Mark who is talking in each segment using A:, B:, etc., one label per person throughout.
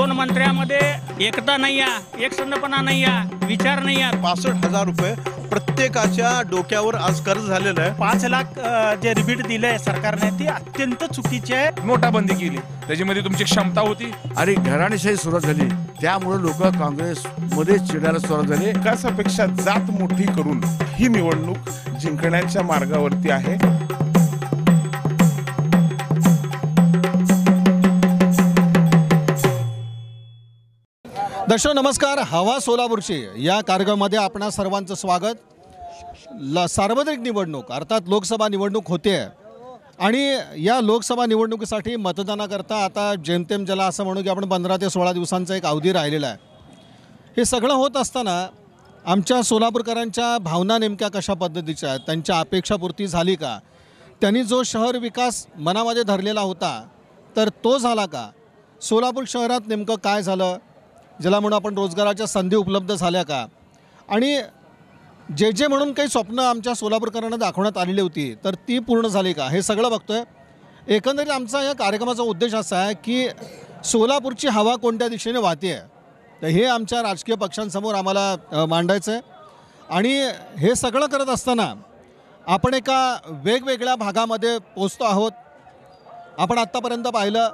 A: दोन मंत्र्यामध्ये एकता नाही आहे, एकसंधपणा नाही आहे, विचार नाही आहे.
B: 65,000 रुपये प्रत्येकाच्या डोक्यावर आज कर्ज झालेलं आहे.
C: 5 लाख जे रिबीट दिलंय सरकारने ती अत्यंत चुकीची आहे.
D: नोटाबंदी केली, त्याच्यामध्ये तुमची क्षमता होती.
E: आणि घराणेशाही सुरुवात झाली, त्यामुळे लोक काँग्रेसमध्ये चिडायला सुरुवात झाली.
F: विकासापेक्षा जात मोठी करून ही निवडणूक जिंकण्याच्या मार्गावरती आहे.
G: दर्शक नमस्कार, हवा सोलापूरची या कार्यक्रमामध्ये आपणा सर्वांचं स्वागत. सार्वत्रिक निवडणूक अर्थात लोकसभा निवडणूक होते आणि या लोकसभा निवडणुकीसाठी मतदानाकरता आता जेमतेम ज्याला असं म्हणू की आपण 15 ते 16 दिवसांचा एक अवधी राहिलेला आहे. हे सगळं होत असताना आमच्या सोलापूरकरांच्या भावना नेमक्या कशा पद्धतीच्या आहेत, त्यांच्या अपेक्षापूर्ती झाली का, त्यांनी जो शहर विकास मनामध्ये धरलेला होता तर तो झाला का, सोलापूर शहरात नेमकं काय झालं, ज्याला म्हणून आपण रोजगाराच्या संधी उपलब्ध झाल्या का, आणि जे म्हणून काही स्वप्न आमच्या सोलापूरकरांना दाखवण्यात आलेली होती तर ती पूर्ण झाली का, हे सगळं बघतोय. एकंदरीत आमचा या कार्यक्रमाचा उद्देश असा आहे की सोलापूरची हवा कोणत्या दिशेने वाहते आहे तर हे आमच्या राजकीय पक्षांसमोर आम्हाला मांडायचं आहे. आणि हे सगळं करत असताना आपण एका वेगवेगळ्या भागामध्ये पोचतो आहोत. आपण आत्तापर्यंत पाहिलं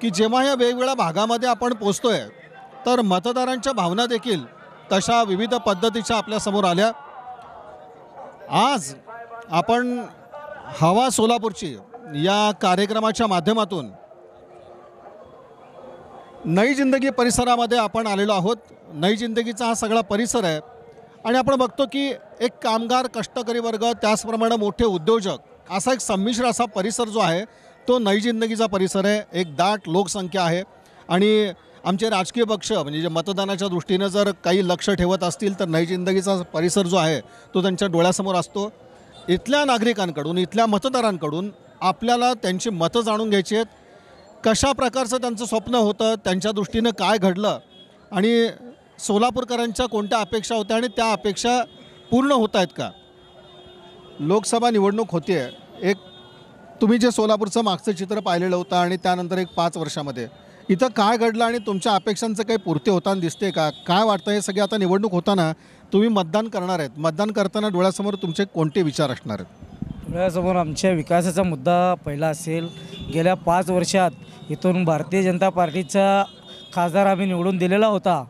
G: की जेव्हा या वेगवेगळ्या भागामध्ये आपण पोचतो आहे तर मतदारांच्या भावना देखील तशा विविध पद्धतीच्या आपल्यासमोर आल्या. आज आपण हवा सोलापूरची या कार्यक्रमाच्या माध्यमातून नई जिंदगी परिसरामध्ये आपण आलेलो आहोत. नई जिंदगीचा हा सगळा परिसर आहे आणि आपण बघतो की एक कामगार, कष्टकरी वर्ग, त्याचप्रमाणे मोठे उद्योजक असा एक संमिश्र असा परिसर जो आहे तो नई जिंदगीचा परिसर आहे. एक दाट लोकसंख्या आहे आणि आमचे राजकीय पक्ष म्हणजे जे मतदानाच्या दृष्टीनं जर काही लक्ष ठेवत असतील तर नई जिंदगीचा परिसर जो आहे तो त्यांच्या डोळ्यासमोर असतो. इथल्या नागरिकांकडून, इथल्या मतदारांकडून आपल्याला त्यांची मतं जाणून घ्यायची आहेत. कशा प्रकारचं त्यांचं स्वप्न होतं, त्यांच्या दृष्टीनं काय घडलं आणि सोलापूरकरांच्या कोणत्या अपेक्षा होत्या आणि त्या अपेक्षा पूर्ण होत आहेत का. लोकसभा निवडणूक होते आहे. एक तुम्ही जे सोलापूरचं मागचं चित्र पाहिलेलं होतं आणि त्यानंतर एक 5 वर्षामध्ये इथं काय घडलं आणि तुमच्या अपेक्षांचं काही पूर्ती होताना दिसते का, काय वाटतं. हे सगळे आता निवडणूक होताना तुम्ही मतदान करणार आहेत, मतदान करताना डोळ्यासमोर तुमचे कोणते विचार असणार आहेत.
H: डोळ्यासमोर आमच्या विकासाचा मुद्दा पहिला असेल. गेल्या 5 वर्षात इथून भारतीय जनता पार्टीचा खासदार आम्ही निवडून दिलेला होता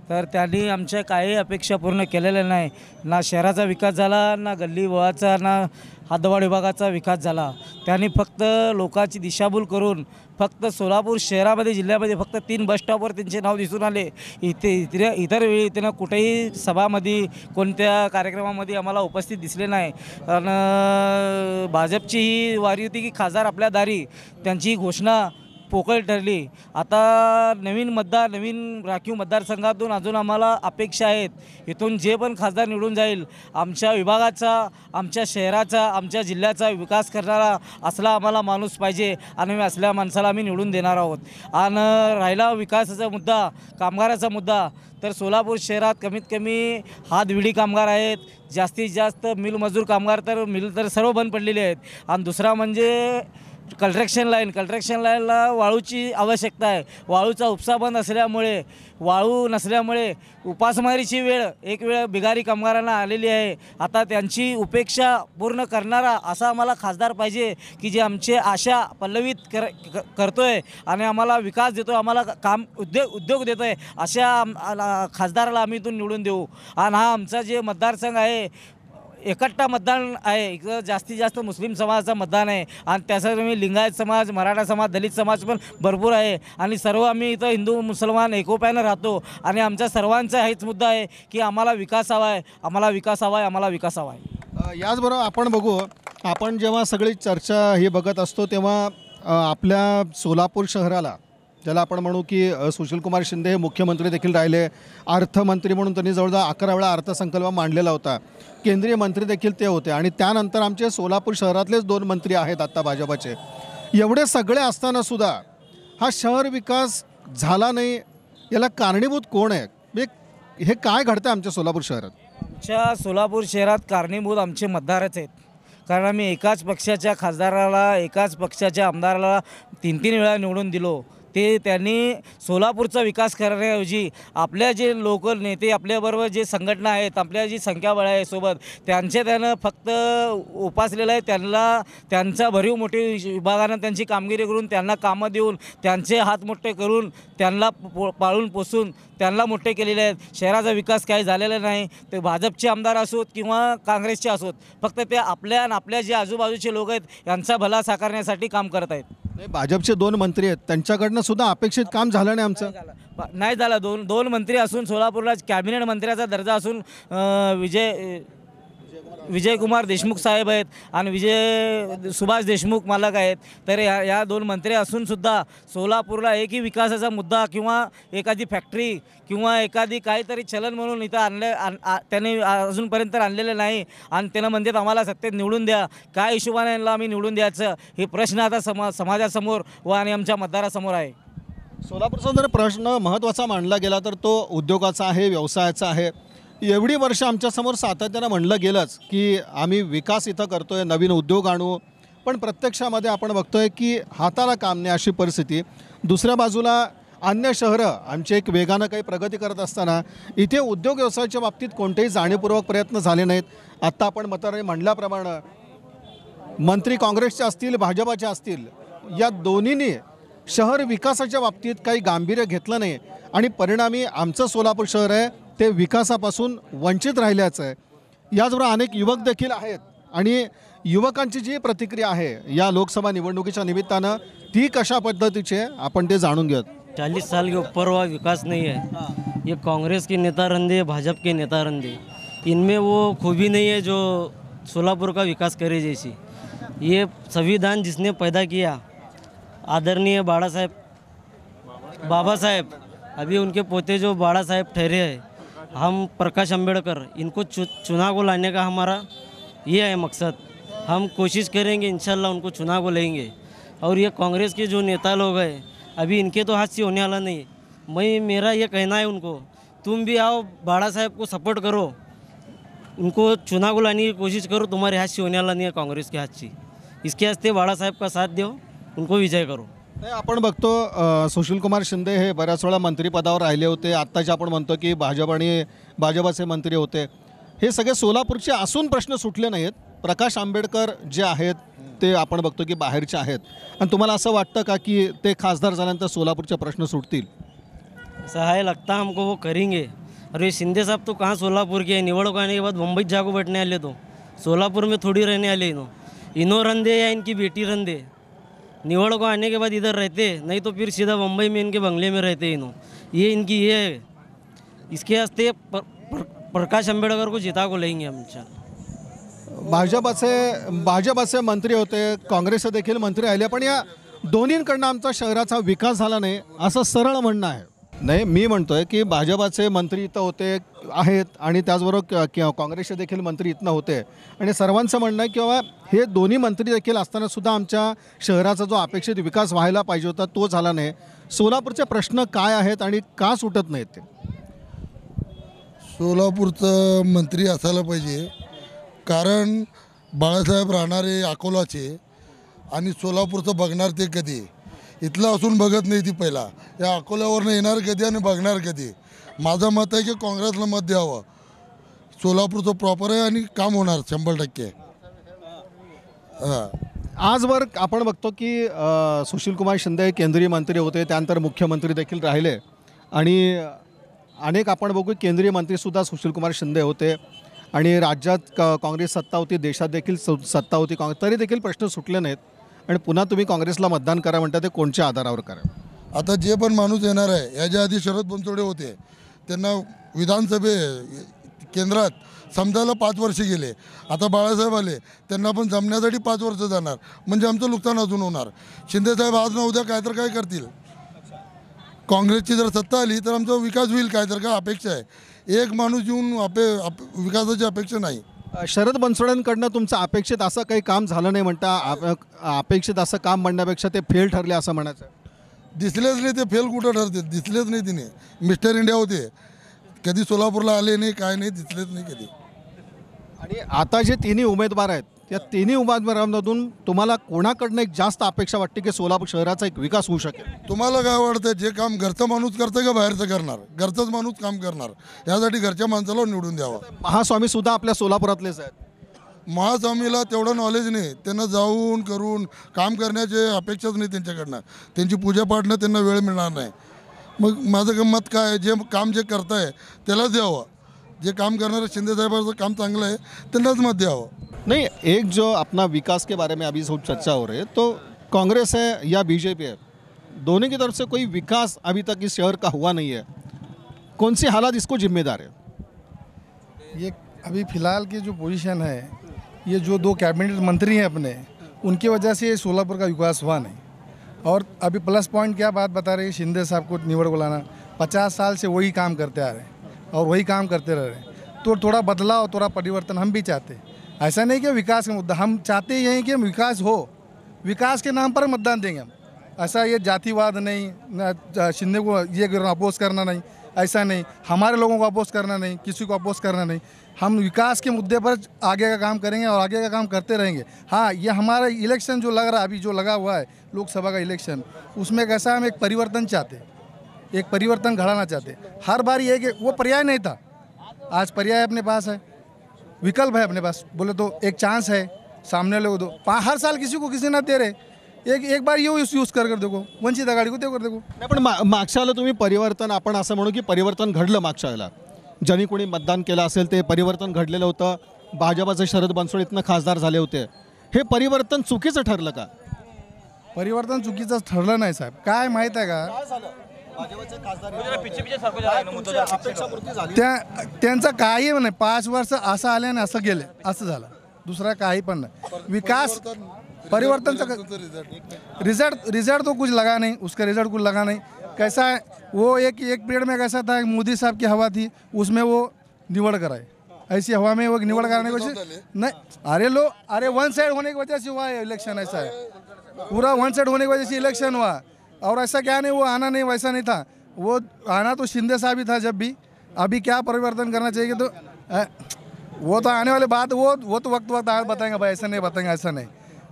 H: तर त्यांनी आमच्या काही अपेक्षा पूर्ण केलेल्या नाही. ना शहराचा विकास झाला, ना गल्ली बोळाचा, ना हद्दवाढ विभागाचा विकास झाला. त्यांनी फक्त लोकांची दिशाभूल करून फक्त सोलापूर शहरामध्ये, जिल्ह्यामध्ये फक्त 3 बसस्टॉपवर त्यांचे नाव दिसून आले. इतर वेळी त्यांना कुठेही सभामध्ये, कोणत्या कार्यक्रमामध्ये आम्हाला उपस्थित दिसले नाही. आणि भाजपची ही वारी होती की खासदार आपल्या दारी, त्यांची ही घोषणा पोकळ ठरली. आता नवीन राखीव मतदारसंघातून अजून आम्हाला अपेक्षा आहेत. इथून जे पण खासदार निवडून जाईल आमच्या विभागाचा, आमच्या शहराचा, आमच्या जिल्ह्याचा विकास करणारा असला आम्हाला माणूस पाहिजे आणि असल्या माणसाला आम्ही निवडून देणार आहोत. आणि राहिला विकासाचा मुद्दा, कामगाराचा मुद्दा, तर सोलापूर शहरात कमीत कमी हातविडी कामगार आहेत. जास्तीत जास्त मिल कामगार तर सर्व बंद पडलेले आहेत. आणि दुसरा म्हणजे कन्स्ट्रक्शन लाईनला वाळूची आवश्यकता आहे. वाळूचा उपसा बंद असल्यामुळे, वाळू नसल्यामुळे उपासमारीची एक वेळ बिगारी कामगारांना आलेली आहे. आता त्यांची उपेक्षा पूर्ण करणारा असा आम्हाला खासदार पाहिजे की जे आमचे आशा पल्लवित करतोय आणि आम्हाला विकास देतो, आम्हाला उद्योग देतो आहे. अशा खासदाराला आम्ही इथून निवडून देऊ. आणि हा आमचा जे मतदारसंघ आहे एकट्टा मतदान आहे. इकडं जास्तीत जास्त मुस्लिम समाजाचं मतदान आहे आणि त्यासाठी लिंगायत समाज, मराठा समाज, दलित समाज पण भरपूर आहे आणि सर्व आम्ही इथं हिंदू मुसलमान एकोप्यानं राहतो. आणि आमचा सर्वांचा हेच मुद्दा आहे की आम्हाला विकास हवा आहे, आम्हाला विकास हवा आहे, आम्हाला विकास हवा आहे.
G: याचबरोबर आपण बघू, आपण जेव्हा सगळी चर्चा ही बघत असतो तेव्हा आपल्या सोलापूर शहराला, ज्याला आपण म्हणू की सुशीलकुमार शिंदे हे मुख्यमंत्री देखील राहिले, अर्थमंत्री म्हणून त्यांनी जवळजवळ 11 वेळा अर्थसंकल्प मांडलेला होता, केंद्रीय मंत्री देखील ते होते आणि त्यानंतर आमचे सोलापूर शहरातलेच 2 मंत्री आहेत आत्ता भाजपाचे. एवढे सगळे असताना सुद्धा हा शहर विकास झाला नाही, याला कारणीभूत कोण आहे? हे काय घडतं आमच्या सोलापूर शहरात?
H: आमच्या सोलापूर शहरात कारणीभूत आमचे मतदारच आहेत. कारण आम्ही एकाच पक्षाच्या खासदाराला, एकाच पक्षाच्या आमदाराला 3-3 वेळा निवडून दिलो. ते त्यांनी सोलापूरचा विकास करण्याऐवजी आपल्या जे लोकल नेते आपल्याबरोबर जे संघटना आहेत, आपल्या जी संख्याबळ आहे सोबत, त्यानं फक्त उपासलेलं आहे. त्यांचा भरीव मोठी विभागानं त्यांची कामगिरी करून त्यांना कामं देऊन त्यांचे हात मोठे करून त्यांना पाळून पोसून त्यांना मोठे केलेले आहेत. शहराचा विकास काही झालेला नाही. ते भाजपचे आमदार असोत किंवा काँग्रेसचे असोत, फक्त ते आपल्या जे आजूबाजूचे लोक आहेत यांचा भला साकारण्यासाठी काम करत आहेत.
G: नाही, भाजपचे 2 मंत्री आहेत, त्यांच्याकडनं सुद्धा अपेक्षित काम झालं नाही आमचं.
H: नाही झालं. दोन मंत्री असून सोलापूरला कॅबिनेट मंत्र्याचा दर्जा असून विजयकुमार देशमुख साहेब आहेत आणि सुभाष देशमुख मालक आहेत. तर या 2 मंत्री असूनसुद्धा सोलापूरला एकही विकासाचा मुद्दा किंवा एखादी फॅक्टरी किंवा एखादी काहीतरी चलन म्हणून इथं त्याने अजूनपर्यंत आणलेलं नाही. आणि त्यानं म्हणतात आम्हाला सत्तेत निवडून द्या. काय हिशोबाने यांना आम्ही निवडून द्यायचं, हे प्रश्न आता समाजासमोर व आणि आमच्या मतदारासमोर आहे.
G: सोलापूरचा जर प्रश्न महत्त्वाचा मानला गेला तर तो उद्योगाचा आहे, व्यवसायाचा आहे. एवढी वर्ष आमच्यासमोर सातत्यानं म्हणलं गेलंच की आम्ही विकास इथं करतोय, नवीन उद्योग आणू, पण प्रत्यक्षामध्ये आपण बघतोय की हाताला काम नाही अशी परिस्थिती. दुसऱ्या बाजूला अन्य शहरं आमचे एक वेगानं काही प्रगती करत असताना इथे उद्योग व्यवसायाच्या बाबतीत कोणतेही जाणीवपूर्वक प्रयत्न झाले नाहीत. आत्ता आपण मतदारांनी म्हणल्याप्रमाणे मंत्री काँग्रेसचे असतील, भाजपाचे असतील, या दोन्हींनी शहर विकासाच्या बाबतीत काही गांभीर्य घेतलं नाही आणि परिणामी आमचं सोलापूर शहर आहे ते विकासापासून वंचित राहिल्याचं आहे. याचबरोबर अनेक युवक देखील आहेत आणि युवकांची जी प्रतिक्रिया आहे या लोकसभा निवडणुकीच्या निमित्तानं ती कशा पद्धतीची आहे आपण ते जाणून घेऊयात.
I: 40 साल के ऊपर हुआ विकास नहीं है. ये कांग्रेस के नेता रंधे, भाजपा के नेता रंधे, इनमें वो खूबी नहीं है जो सोलापुर का विकास करे जैसी. ये संविधान जिसने पैदा किया आदरणीय बाबा साहेब, अभी उनके पोते जो बाड़ा साहेब ठहरे हैं, हम प्रकाश अंबेडकर, इनको चुनाव को लाने का हमारा ये है मकसद. हम कोशिश करेंगे इंशाल्लाह उनको चुनाव को लेंगे. और ये कांग्रेस के जो नेता लोग हैं अभी इनके तो हाथ से होने वाला नहीं. मेरा ये कहना है उनको, तुम भी आओ बाड़ा साहेब को सपोर्ट करो, उनको चुनाव को लाने की कोशिश करो. तुम्हारे हाथ से होने वाला नहीं है कांग्रेस के हाथ से. इसके वास्ते बाड़ा साहेब का साथ दो, उनको विजय करो.
G: नाही, आपण बघतो सुशीलकुमार शिंदे हे बऱ्याच वेळा मंत्रिपदावर राहिले होते. आत्ताचे आपण म्हणतो की भाजपाचे मंत्री होते. हे सगळे सोलापूरचे असून प्रश्न सुटले नाहीत. प्रकाश आंबेडकर जे आहेत ते आपण बघतो की बाहेरचे आहेत. आणि तुम्हाला असं वाटतं का की ते खासदार झाल्यानंतर सोलापूरचे प्रश्न सुटतील?
I: ऐसा है, लगता हमको वो करेंगे. और ये शिंदे साहब तो कहाँ सोलापुर के हैं. निवड़क आने के बाद मुंबई जाको बैठने वाले, तो सोलापुर में थोड़ी रहने वाले. इनो रंधे या इनकी बेटी रंधे निवड़ को आने के बाद इधर रहते, नहीं तो फिर सीधा मुंबई में इनके बंगले में रहते. ये इनकी ये है. इसके वास्ते प्रकाश अंबेडकर को जिता को लेंगे हम.
G: भाजपाचे मंत्री होते, काँग्रेसचे देखील मंत्री राहिले, पण या दोन्हींकडनं आमचा शहराचा विकास झाला नाही असं सरळ म्हणणं आहे. नाही, मी म्हणतोय की भाजपाचे मंत्री इथं होते आहेत आणि त्याचबरोबर काँग्रेसचे देखील मंत्री इथनं होते आणि सर्वांचं म्हणणं आहे किंवा हे दोन्ही मंत्री देखील असताना सुद्धा आमच्या शहराचा जो अपेक्षित विकास व्हायला पाहिजे होता तो झाला नाही. सोलापूरचे प्रश्न काय आहेत आणि का सुटत नाहीत ते?
J: सोलापूरचं मंत्री असायला पाहिजे, कारण बाळासाहेब राहणारे अकोलाचे आणि सोलापूरचं बघणार ते कधी. इथलं असून बघत नाही ती पहिला, या अकोल्यावरनं येणार कधी आणि बघणार कधी. माझं मत आहे की काँग्रेसला मत द्यावं. सोलापूरचं प्रॉपर आहे आणि काम होणार 100%.
G: आजवर आपण बघतो की सुशीलकुमार शिंदे केंद्रीय मंत्री होते, त्यानंतर मुख्यमंत्री देखील राहिले आणि अनेक आपण बघू केंद्रीय मंत्रीसुद्धा सुशीलकुमार शिंदे होते आणि राज्यात काँग्रेस सत्ता होती, देशात देखील सत्ता होती काँग्रेस, तरी देखील प्रश्न सुटले नाहीत. आणि पुन्हा तुम्ही काँग्रेसला मतदान करा म्हणता, ते कोणत्या आधारावर करा?
J: आता जे पण माणूस येणार आहे, याच्या आधी शरद बनसोडे होते, त्यांना विधानसभे केंद्रात समजायला 5 वर्ष गेले. आता बाळासाहेब आले, त्यांना पण जमण्यासाठी 5 वर्ष जाणार, म्हणजे आमचं नुकसान अजून होणार. शिंदेसाहेब आज ना उद्या काय तर काय करतील. काँग्रेसची जर सत्ता आली तर आमचा विकास होईल, काय तर काय अपेक्षा आहे. एक माणूस येऊन विकासाची अपेक्षा नाही.
G: शरद बनसोडेंकडनं तुमचं अपेक्षित असं काही काम झालं नाही म्हणता, अपेक्षित असं काम म्हणण्यापेक्षा ते फेल ठरले असं म्हणायचं?
J: दिसलेच नाही ते फेल. कुठं ठरते? दिसलेच नाही. तिने मिस्टर इंडिया होते, कधी सोलापूरला आले नाही, काय नाही, दिसलेच नाही कधी.
G: आणि आता जे तिन्ही उमेदवार आहेत या तिन्ही उमेदवारांमधून तुम्हाला कोणाकडनं एक जास्त अपेक्षा वाटते की सोलापूर शहराचा एक विकास होऊ शकेल?
J: तुम्हाला काय वाटतं, जे काम घरचा माणूस करतं का बाहेरचं करणार? घरचाच माणूस काम करणार, यासाठी घरच्या माणसाला निवडून द्यावा.
G: महास्वामी सुद्धा आपल्या सोलापुरातलेच आहेत.
J: महास्वामीला तेवढं नॉलेज नाही, त्यांना जाऊन करून काम करण्याची अपेक्षाच नाही त्यांच्याकडनं. त्यांची पूजापाठनं त्यांना वेळ मिळणार नाही. मग माझं मत काय आहे, जे काम जे करताय त्यालाच द्यावं. जे काम करणारे शिंदेसाहेबांचं काम चांगलं आहे त्यांनाच मत द्यावं.
G: नहीं, एक जो अपना विकास के बारे में अभी सब चर्चा हो रही है, तो कांग्रेस है या बीजेपी है, दोनों की तरफ से कोई विकास अभी तक इस शहर का हुआ नहीं है. कौन सी हालात इसको जिम्मेदार है?
K: ये अभी फ़िलहाल की जो पोजीशन है, ये जो 2 कैबिनेट मंत्री हैं अपने, उनकी वजह से सोलापुर का विकास हुआ नहीं. और अभी प्लस पॉइंट क्या बात बता रहे हैं, शिंदे साहब को निवड़ को लाना. 50 साल से वही काम करते आ रहे हैं और वही काम करते रह रहे हैं. तो थोड़ा बदलाव, थोड़ा परिवर्तन हम भी चाहते हैं. ऐसा नहीं कि विकास का मुद्दा, हम चाहते ही हैं कि विकास हो, विकास के नाम पर मतदान देंगे हम. ऐसा ये जातिवाद नहीं, न शिंदे को ये अपोज करना नहीं, ऐसा नहीं. हमारे लोगों को अपोज करना नहीं, किसी को अपोज करना नहीं. हम विकास के मुद्दे पर आगे का काम करेंगे और आगे का काम करते रहेंगे. हाँ, ये हमारा इलेक्शन जो लग रहा है, अभी जो लगा हुआ है लोकसभा का इलेक्शन, उसमें कैसा हम एक परिवर्तन चाहते हैं, एक परिवर्तन घड़ाना चाहते हैं. हर बार ये कि वो पर्याय नहीं था, आज पर्याय अपने पास है, विकल्प है अपने पास. बोले तो एक चांस है, सामने लोग दो. हर साल किसी को किसी ना दे रहे, एक बार ये यूज कर देखो, वंचित आघाडी को देखो.
G: नाही, पण मागच्या वेळेला तुम्ही परिवर्तन, आपण असं म्हणू की परिवर्तन घडलं मागच्या वेळेला. ज्यांनी कोणी मतदान केलं असेल ते परिवर्तन घडलेलं होतं. भाजपाचे शरद बनसोडे इथनं खासदार झाले होते. हे परिवर्तन चुकीचं ठरलं का?
K: परिवर्तन चुकीचं ठरलं नाही साहेब. काय माहीत आहे का, त्यांचं काही नाही. 5 वर्ष असं आले आणि असं गेले, असं झालं. दुसरा काही पण नाही. विकास परिवर्तन रिजल्ट तो कुछ लगा नहीं, उसका रिजल्ट कुछ लगा नहीं. कैसा है वो, एक पीरियड में कैसा था, मोदी साहब की हवा थी, उसमें वो निवड़ कराए. ऐसी हवा में वो निवड़ कराने की कोशिश नहीं. अरे वन साइड होने की वजह से हुआ है इलेक्शन. ऐसा है, पूरा वन साइड होने की वजह से इलेक्शन हुआ. और ऐसा क्या नहीं, वो आना नहीं, वैसा नहीं था. वो आना तो शिंदे साहब ही था जब भी. अभी क्या परिवर्तन करना चाहिए, तो वो तो आने वाले बात, वो तो वक्त आगे बताएंगे भाई, ऐसा नहीं बताएंगे, ऐसा नहीं.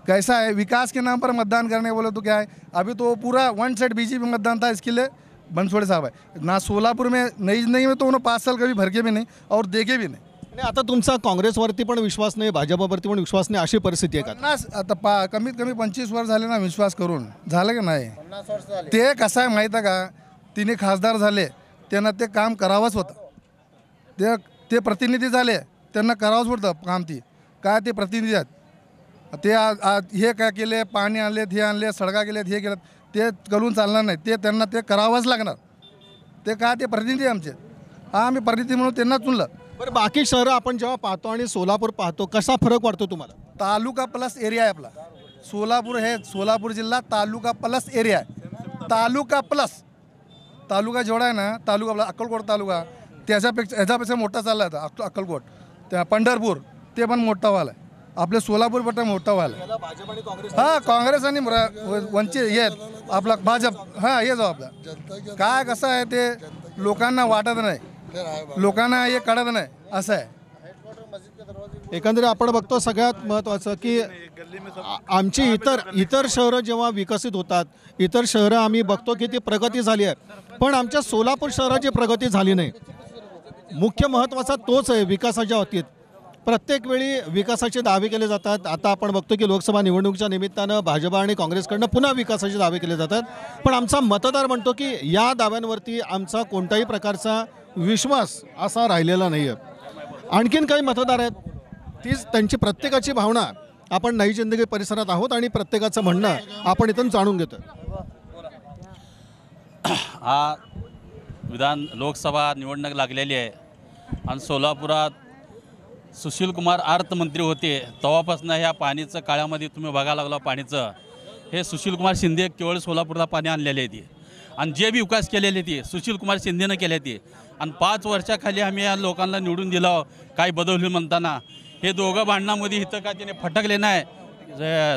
K: कैसा है, विकास के नाम पर मतदान करने बोले तो क्या है, अभी तो पूरा वन साइड बीजेपी मतदान था. इसके लिए बनसोडे साहब है ना, सोलापुर में नहीं में तो उन्होंने 5 साल कभी भर के भी नहीं और देखे भी नहीं.
G: आणि आता तुमचा काँग्रेसवरती पण विश्वास नाही, भाजपावरती पण विश्वास नाही, अशी परिस्थिती आहे का?
K: आता कमीत कमी 25 वर्ष झाले ना विश्वास करून, झालं का नाही. ते कसं आहे माहीत आहे का, तिने खासदार झाले, त्यांना ते काम करावंच होतं. ते प्रतिनिधी झाले, त्यांना करावंच होतं काम. ती काय ते प्रतिनिधी आहेत, ते हे काय केले, पाणी आणलेत, हे आणले, सडका केलेत, हे केलेत, ते करून चालणार नाही. ते त्यांना ते करावंच लागणार. ते काय ते प्रतिनिधी आमचे. हा, आम्ही प्रतिनिधी म्हणून त्यांना चुनलं.
G: बरं, बाकी शहरं आपण जेव्हा पाहतो आणि सोलापूर पाहतो, कसा फरक वाटतो तुम्हाला?
K: तालुका प्लस एरिया आहे आपला सोलापूर. हे सोलापूर जिल्हा तालुका प्लस एरिया आहे. तालुका प्लस तालुका जेवढा आहे ना, तालुका आपला अक्कलकोट तालुका ह्याच्यापेक्षा मोठा चालला आहे. अक्कलकोट, त्या पंढरपूर, ते पण मोठा व्हायला आहे. आपले सोलापूर पट्टा मोठा व्हायला. हां, काँग्रेस आणि वंचित हे आपला भाजप, हां हे जो आपला काय कसं आहे, ते लोकांना वाटत नाही, लोकांना हे कळत नाही, असं आहे.
G: एकंदरीत आपण बघतो सगळ्यात महत्त्वाचं की आमची इतर शहरं जेव्हा विकसित होतात, इतर शहरं आम्ही बघतो की ती प्रगती झाली आहे, पण आमच्या सोलापूर शहराची प्रगती झाली नाही. मुख्य महत्त्वाचा तोच आहे विकासाच्या बाबतीत. प्रत्येक वेळी विकासाचे दावे केले जातात. आता आपण बघतो की लोकसभा निवडणुकीच्या निमित्तानं भाजपा आणि काँग्रेसकडनं पुन्हा विकासाचे दावे केले जातात, पण आमचा मतदार म्हणतो की या दाव्यांवरती आमचा कोणत्याही प्रकारचा विश्वास असा राहिलेला नाही आहे. आणखीन काही मतदार आहेत, तीच त्यांची प्रत्येकाची भावना आपण नई जिंदगी परिसरात आहोत आणि प्रत्येकाचं म्हणणं आपण इथून जाणून घेतो.
A: हा लोकसभा निवडणूक लागलेली आहे आणि सोलापुरात सुशीलकुमार अर्थमंत्री होते तेव्हापासून ह्या पाणीचं काळामध्ये तुम्ही बघायला लागला पाणीचं, हे सुशीलकुमार शिंदे केवळ सोलापूरला पाणी आणलेले आहे. आणि जे बी विकास केलेले ते सुशीलकुमार शिंदेनं केले ते. आणि 5 वर्षाखाली आम्ही या लोकांना निवडून दिलं, काय बदलले म्हणताना हे दोघं भांडणामध्ये इथं का त्याने फटकले नाही,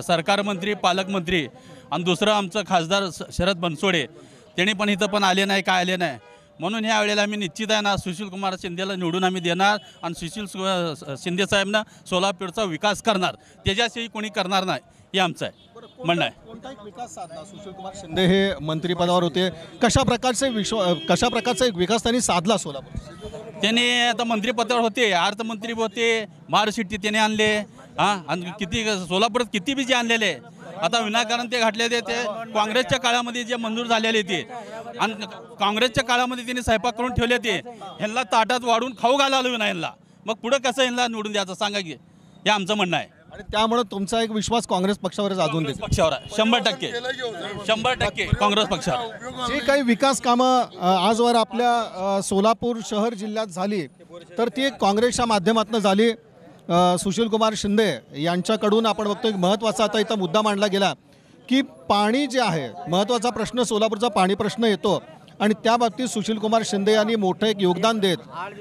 A: सरकार मंत्री, पालकमंत्री. आणि दुसरं आमचं खासदार शरद बनसोडे, त्याने पण इथं पण आले नाही, काय आले नाही. म्हणून ह्या वेळेला आम्ही निश्चित आहे ना सुशीलकुमार शिंदेला निवडून आम्ही देणार आणि शिंदे साहेबांना सोलापूरचा विकास करणार, त्याच्याशिवाय कोणी करणार नाही हे आमचं आहे म्हणणं आहे.
G: कोणता एक विकास साधला सुशीलकुमार शिंदे हे मंत्रिपदावर होते, कशा प्रकारचा एक विकास त्यांनी साधला सोलापूर?
A: त्याने आता मंत्रिपदावर होते, अर्थमंत्री होते, महासिटी त्याने आणले हां, आणि किती सोलापुरात किती बी जे आणलेले आता विनाकारण ते घातलेले ते काँग्रेसच्या काळामध्ये जे मंजूर झालेले ते, आणि काँग्रेसच्या काळामध्ये त्यांनी स्वयंपाक करून ठेवले ते, ह्यांना ताटात वाढून खाऊ घालावं ना ह्यांना, मग पुढं कसं ह्यांना निवडून द्यायचं सांगा की, हे आमचं म्हणणं आहे.
G: आणि त्यामुळे तुमचा एक विश्वास काँग्रेस पक्षावरच अजून देतो.
A: पक्षावर आहे 100% काँग्रेस पक्षावर.
G: जी काही विकास कामं आजवर आपल्या सोलापूर शहर जिल्ह्यात झाली तर ती काँग्रेसच्या माध्यमातून झाली. सुशीलकुमार शिंदे यांच्याकडून आपण बघतो एक महत्त्वाचा आता इथं मुद्दा मांडला गेला की पाणी जे आहे महत्त्वाचा प्रश्न, सोलापूरचा पाणी प्रश्न येतो आणि त्या बाबतीत सुशीलकुमार शिंदे यांनी मोठं एक योगदान देत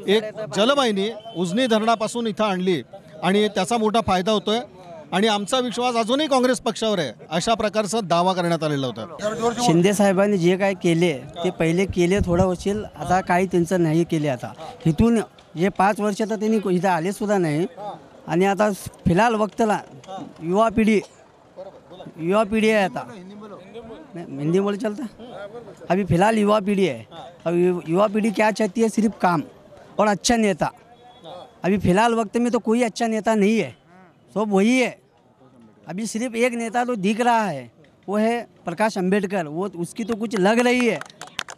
G: एक जलवाहिनी उजनी धरणापासून इथं आणली आणि त्याचा मोठा फायदा होतोय आणि आमचा विश्वास अजूनही काँग्रेस पक्षावर आहे, अशा प्रकारचा दावा करण्यात आलेला होता.
I: शिंदे साहेबांनी जे काय केले ते पहिले केले थोडं होशील, आता काही त्यांचं नाही केले. आता इथून जे 5 वर्ष तर त्यांनी इथं आले सुद्धा नाही. आणि आता फिलहाल वक्तला युवा पिढी है, आता हिंदी बोल चलता, अभी फिलहाल युवा पीढ़ी है. अब युवा पीढ़ी क्या चाहती है? सिर्फ काम और अच्छा नेता. अभी फ़िलहाल वक्त में तो कोई अच्छा नेता नहीं है, सब वही है. अभी सिर्फ एक नेता तो दिख रहा है, वो है प्रकाश अंबेडकर, वो उसकी तो कुछ लग रही है,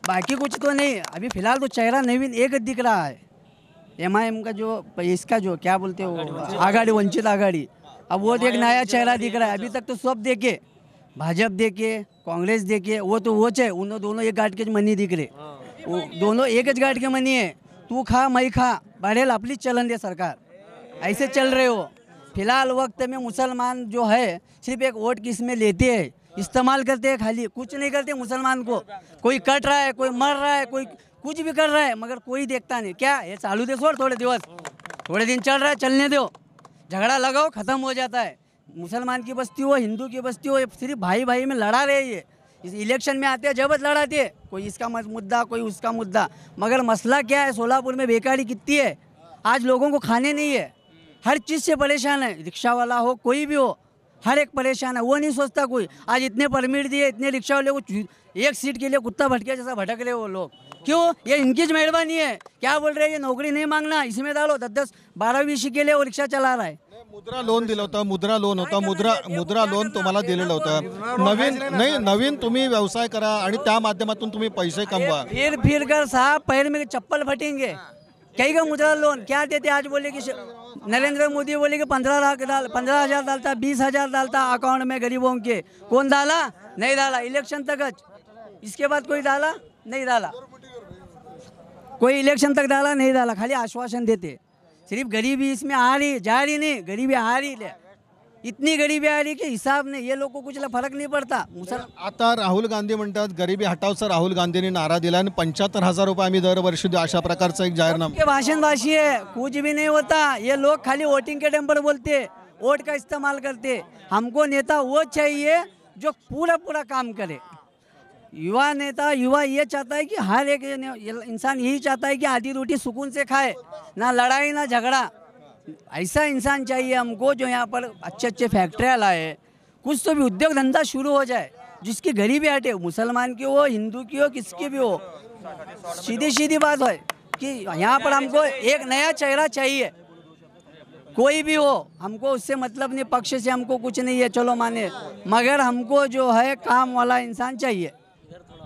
I: बाकी कुछ तो नहीं. अभी फ़िलहाल तो चेहरा नवीन एक दिख रहा है, MIM का जो इसका जो क्या बोलते हो आघाड़ी, वंचित आघाड़ी. अब वो एक नया चेहरा दिख रहा है. अभी तक तो सब देखे, भाजपा देखे, कांग्रेस देखे, वो तो वो है, उन दोनों एक गाठ के मनी दिख रहे, वो दोनों एक गाठ के मनी है. तू खा मैं खा, बढ़ेल अपनी चलन दे सरकार, ऐसे चल रहे हो. फिलहाल वक्त में मुसलमान जो है सिर्फ एक वोट किस में लेते हैं, इस्तेमाल करते हैं, खाली कुछ नहीं करते मुसलमान को. कोई कट रहा है, कोई मर रहा है, कोई कुछ भी कर रहा है, मगर कोई देखता नहीं. क्या ये चालू दे छोड़, थोड़े दिवस, थोड़े दिन चल रहा है, चलने दो. झगड़ा लगाओ, ख़त्म हो जाता है. मुसलमान की बस्ती हो, हिंदू की बस्ती हो, सिर्फ भाई भाई में लड़ा रहे हैं. इस इलेक्शन में आते हैं जबत लड़ाते हैं, कोई इसका मुद्दा, कोई उसका मुद्दा. मगर मसला क्या है, सोलापुर में बेकारी कितनी है. आज लोगों को खाने नहीं है, हर चीज़ से परेशान है. रिक्शा वाला हो, कोई भी हो, हर एक परेशान है. वो नहीं सोचता कोई. आज इतने परमिट दिए, इतने रिक्शा वाले को एक सीट के लिए कुत्ता भटके जैसा भटक रहे वो लोग. क्यों? ये इनकी मेहरबानी है. क्या बोल रहे हैं, ये नौकरी नहीं मांगना, इसमें डालो. 10-10 12-20 के लिए वो रिक्शा चला रहा है.
G: मुद्रा लोन दिलं होतं, मुद्रा लोन तुम्हाला दिलेलं होतं. नवीन तुम्ही व्यवसाय करा आणि त्या माध्यमातून तुम्ही पैसे कमवा.
I: फिर कर साहब पैर में चप्पल फटेंगे. कहीं का मुद्रा लोन क्या देते? आज बोले कि नरेंद्र मोदी बोले कि 15,000 डालता, 20,000 डालता अकाउंट में गरीबों के. कौन डाला? नहीं डाला. इलेक्शन तक, इसके बाद कोई डाला नहीं डाला, कोई इलेक्शन तक डाला नहीं डाला, खाली आश्वासन देते. सिर्फ गरीबी इसमें आ रही, जा रही नहीं, गरीबी आ रही है. इतनी गरीबी आ रही कि हिसाब नहीं. ये लोग को कुछ फरक नहीं पड़ता.
G: आता राहुल गांधी म्हणतात गरिबी हटावचा राहुल गांधींनी नारा दिला आणि 75,000 रुपये आम्ही दरवर्षी देऊ, अशा प्रकारचा एक जाहीरनामा.
I: के भाषणबाजी है, कुछ भी नहीं होता. ये लोग खाली वोटिंग के टाइम पर बोलते, वोट का इस्तेमाल करते. हमको नेता वो चाहिए जो पूरा काम करे. युवा नेता, युवा ये चाहता है कि हर एक इंसान यही चाहता है कि आधी रोटी सुकून से खाए, ना लड़ाई ना झगड़ा. ऐसा इंसान चाहिए हमको जो यहाँ पर अच्छे फैक्ट्रियाँ लाए, कुछ तो भी उद्योग धंधा शुरू हो जाए, जिसकी गरीबी हटे. मुसलमान की हो, हिंदू की हो, किसकी भी हो. सीधी बात है कि यहाँ पर हमको एक नया चेहरा चाहिए. कोई भी हो, हमको उससे मतलब नहीं, पक्ष से हमको कुछ नहीं है, चलो माने, मगर हमको जो है काम वाला इंसान चाहिए.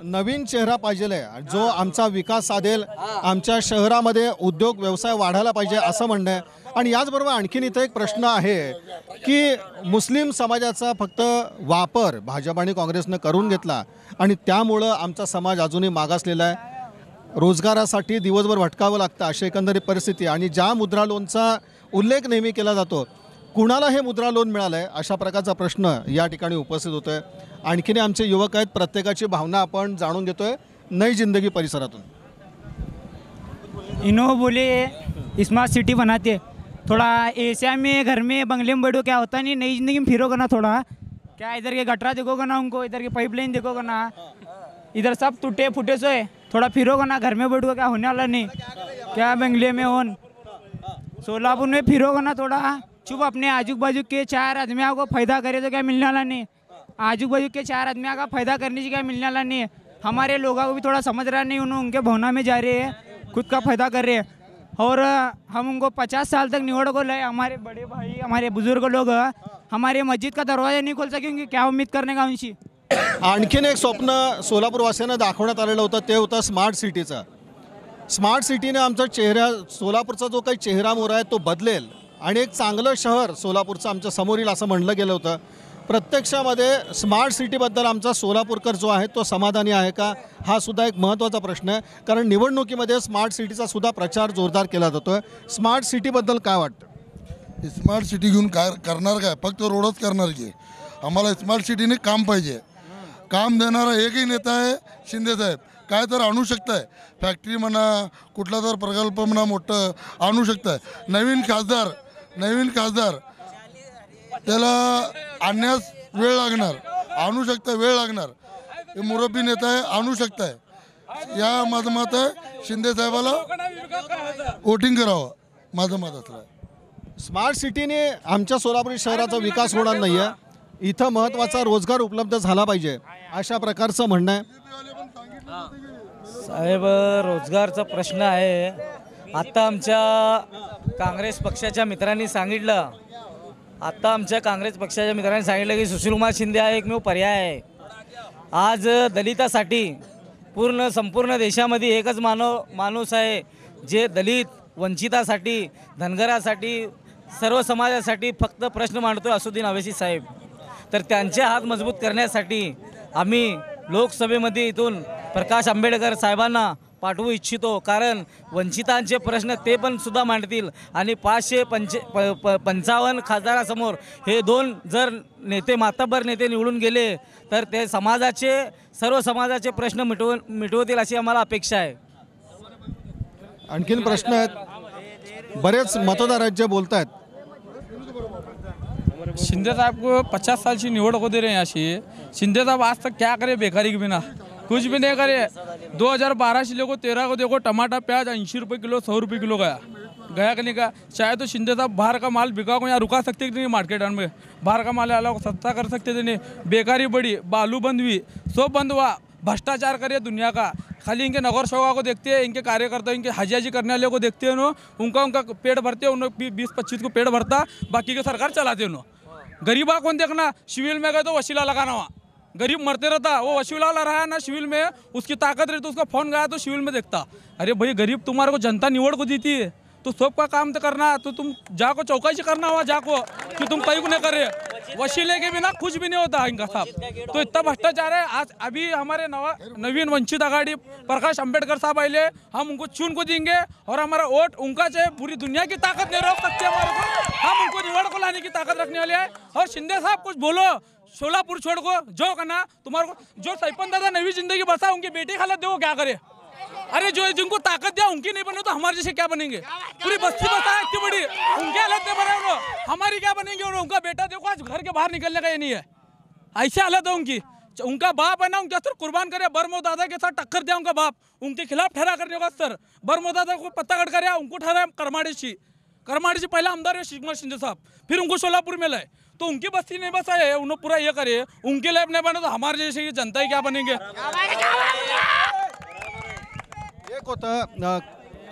G: नवीन चेहरा पाहिजे आहे, जो आमचा विकास साधेल, आमच्या शहरामध्ये उद्योग व्यवसाय वाढायला पाहिजे असं म्हणणं आहे. आणि याचबरोबर आणखीन इथं एक प्रश्न आहे की मुस्लिम समाजाचा फक्त वापर भाजप आणि काँग्रेसनं करून घेतला आणि त्यामुळं आमचा समाज अजूनही मागासलेला आहे. रोजगारासाठी दिवसभर भटकावं लागतं अशी एकंदरीत परिस्थिती. आणि ज्या मुद्रा लोनचा उल्लेख नेहमी केला जातो, कुणाला हे मुद्रा लोन मिळालं आहे अशा प्रकारचा प्रश्न या ठिकाणी उपस्थित होतो आहे. आणखीन आमचे युवक आहेत, प्रत्येकाची भावना आपण जाणून घेतोय नई जिंदगी परिसरातून.
L: इन्हों बोले स्मार्ट सिटी बनाते, थोड़ा एशिया में घर में बंगले में बैठो, क्या होता नहीं, नई जिंदगी में फिरोगे ना थोड़ा, क्या इधर के गटरा देखोगे ना, उनको इधर के पाइपलाइन देखोगे ना, इधर सब टूटे फूटे से है। थोड़ा फिरोगे ना, घर में बैठोगे क्या होने वाला नहीं, क्या बंगले में हो। सोलापुर में फिरोगे ना थोड़ा, चुप अपने आजू बाजू के 4 आदमियों को फायदा करे तो क्या मिलने वाला नहीं। आजू बाजू के 4 आदमियों का फायदा करने से क्या मिलने वाला नहीं है। हमारे लोगों को भी थोड़ा समझ रहा नहीं, उनके भवना में जा रहे हैं, खुद का फायदा कर रहे हैं। और हम उनको 50 साल तक निवड को लाए, हमारे बड़े भाई हमारे बुजुर्ग लोग हमारे मस्जिद का दरवाजा नहीं खोल सकेंगे, क्या उम्मीद करने का उनशी।
G: आणखीन एक स्वप्न सोलापूरवासियांना दाखवण्यात आलेलं होतं, ते होतं स्मार्ट सिटीचं. स्मार्ट सिटीने आमचा चेहरा, सोलापूरचा जो काही चेहरा मोहरा आहे तो बदलेल आणि एक चांगलं शहर सोलापूरचं आमच्या समोर येईल असं म्हणलं गेलं होतं. प्रत्यक्षामध्ये स्मार्ट सिटीबद्दल आमचा सोलापूरकर जो आहे तो समाधानी आहे का, हा सुद्धा एक महत्त्वाचा प्रश्न आहे. कारण निवडणुकीमध्ये स्मार्ट सिटीचा सुद्धा प्रचार जोरदार केला जातो आहे. स्मार्ट सिटीबद्दल काय वाटतं?
J: स्मार्ट सिटी घेऊन काय करणार, काय फक्त रोडच करणार की. आम्हाला स्मार्ट सिटीने काम पाहिजे. काम देणारा एकही नेता आहे शिंदेसाहेब. काय तर आणू शकताय, फॅक्टरी म्हणा, कुठला तर प्रकल्प म्हणा मोठं आणू शकताय. नवीन खासदार त्याला आणण्यास वेळ लागणार, आणू शकताय, वेळ लागणार. हे मुरब्बी नेता आहे, आणू शकताय. या माझं मत आहे, शिंदेसाहेबाला वोटिंग करावं, माझं मत असलं.
G: स्मार्ट सिटीने आमच्या सोलापूर शहराचा विकास होणार नाही आहे, इथं महत्त्वाचा रोजगार उपलब्ध झाला पाहिजे अशा प्रकारचं म्हणणं आहे.
H: साहेब, रोजगारचा प्रश्न आहे. आत्ता आमच्या काँग्रेस पक्षाच्या मित्रांनी सांगितलं की सुशीलकुमार शिंदे हा एकमेव पर्याय आहे. आज दलितासाठी संपूर्ण देशामध्ये एकच माणूस आहे जे दलित, वंचितासाठी, धनगरासाठी, सर्व समाजासाठी फक्त प्रश्न मांडतो, असुद्दीन अवैसी साहेब. तर त्यांचे हात मजबूत करण्यासाठी आम्ही लोकसभेमध्ये इथून प्रकाश आंबेडकर साहेबांना पाठवू इच्छितो. कारण वंचितांचे प्रश्न ते पण सुद्धा मांडतील आणि 555 खासदारासमोर हे 2 जर नेते, मातब्बर नेते निवडून गेले तर ते सर्व समाजाचे प्रश्न मिटवतील अशी आम्हाला अपेक्षा आहे.
G: आणखीन प्रश्न आहेत, बरेच मतदार आहेत जे बोलत आहेत.
M: शिंदे साहब को 50 साल की निवड़ को दे रहे हैं यहाँ से. शिंदे साहब आज तक क्या करे बेकारी के बिना, कुछ भी नहीं करे. 2012 से लेको 13 को देखो, टमाटर प्याज 80 रुपये किलो, 100 रुपये किलो गया कि नहीं गया. शायद तो शिंदे साहब बाहर का माल बिका को यहाँ रुका सकते कि नहीं, मार्केट में बाहर का माल अलग सस्ता कर सकते थे नहीं. बेकारी बढ़ी, बालू बंद हुई, सब बंद हुआ. भ्रष्टाचार करे दुनिया का. खाली इनके नगर सेवा को देखते हैं, इनके कार्यकर्ता, इनके हाजियाजी करने वाले को देखते हैं. उनका पेट भरते हैं, 20-25 को पेट भरता, बाकी की सरकार चलाते हैं. गरीबा कौन देखना, सिविल में गए तो वसीला लगाना, वहाँ गरीब मरते रहता, वो वसीला ला रहा है ना सिविल में, उसकी ताकत रहती, उसका फोन गया तो सिविल में देखता. अरे भाई गरीब तुम्हारे को जनता निवड़ को देती है तो सबका काम तो करना, तो तुम जाको चौकसी करना हुआ जाको कि तुम कहीं को नहीं करे. वसीले के बिना कुछ भी नहीं होता इनका साहब. तो इतना भ्रष्टाचार है. आज अभी हमारे नवीन वंचित आघाड़ी प्रकाश अंबेडकर साहब आए, हम उनको चुन को देंगे और हमारा वोट उनका चाहे. पूरी दुनिया की ताकत नहीं रोक सकती हमारे को, हम उनको निवड़ को लाने की ताकत रखने वाले हैं. और शिंदे साहब कुछ बोलो, सोलापुर छोड़ को जो करना तुम्हारे को, जो सैपन दादा नवी जिंदगी बसा, उनकी बेटी हालत देखो क्या करे. अरे जो जिनको ताकत दिया उनकी नहीं बने तो हमारे जैसे क्या बनेंगे. पूरी बस्ती बसा है इतनी बड़ी, उनके हालत नहीं बने उन्होंने, हमारी क्या बनेंगे. उनका बेटा देखो आज घर के बाहर निकलने का ये नहीं है, ऐसी हालत है उनकी. उनका बाप है ना, उनके सर कुर्बान करे, बरमो दादा के साथ टक्कर दिया उनका बाप, उनके खिलाफ ठहरा करने का सर. बरमो दादा को पत्ता कट कर उनको ठहरा करमाड़ी पहले आमदार है शिवकुमार शिंदे साहब, फिर उनको सोलापुर में लाए. तो उनकी बस्ती नहीं बसा है, उन्होंने पूरा ये करे. उनके लायक नहीं बने तो हमारे जैसे जनता ही क्या बनेंगे.
G: एक होतं,